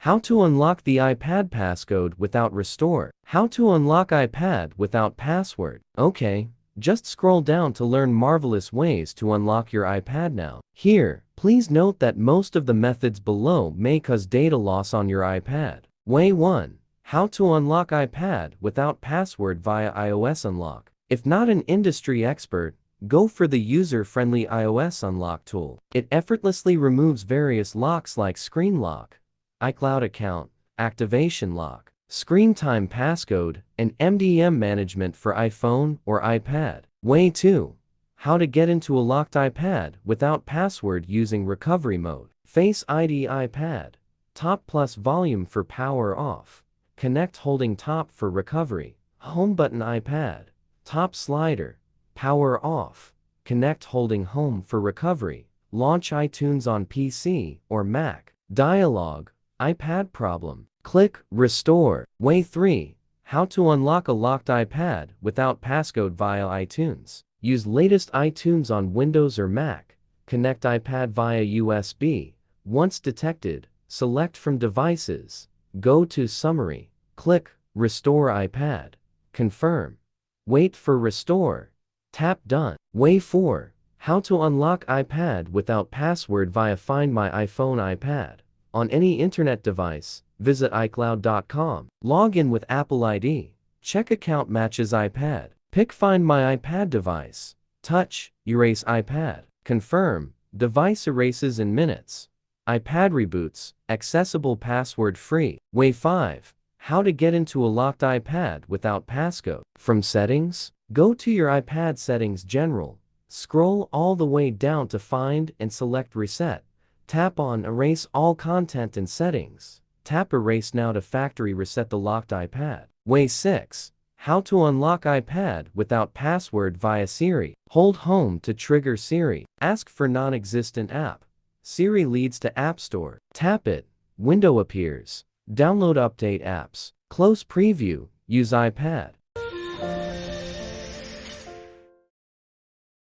How to unlock the iPad passcode without restore. How to unlock iPad without password. Okay, just scroll down to learn marvelous ways to unlock your iPad now. Here, please note that most of the methods below may cause data loss on your iPad. Way 1. How to unlock iPad without password via iOS Unlock. If not an industry expert, go for the user-friendly iOS Unlock tool. It effortlessly removes various locks like Screen Lock, iCloud account, activation lock, screen time passcode, and MDM management for iPhone or iPad. Way 2. How to get into a locked iPad without password using recovery mode. Face ID iPad. Top plus volume for power off. Connect holding top for recovery. Home button iPad. Top slider. Power off. Connect holding home for recovery. Launch iTunes on PC or Mac. Dialog. iPad problem. Click Restore. Way 3. How to unlock a locked iPad without passcode via iTunes. Use latest iTunes on Windows or Mac. Connect iPad via USB. Once detected, select from Devices. Go to Summary. Click Restore iPad. Confirm. Wait for Restore. Tap Done. Way 4. How to unlock iPad without password via Find My iPhone iPad. On any internet device, visit iCloud.com. Log in with Apple ID. Check account matches iPad. Pick Find My iPad device. Touch, erase iPad. Confirm, device erases in minutes. iPad reboots, accessible password free. Way 5. How to get into a locked iPad without passcode. From Settings, go to your iPad Settings General. Scroll all the way down to Find and select Reset. Tap on Erase all content and settings. Tap Erase now to factory reset the locked iPad. Way 6. How to unlock iPad without password via Siri. Hold Home to trigger Siri. Ask for non-existent app. Siri leads to App Store. Tap it. Window appears. Download update apps. Close preview. Use iPad.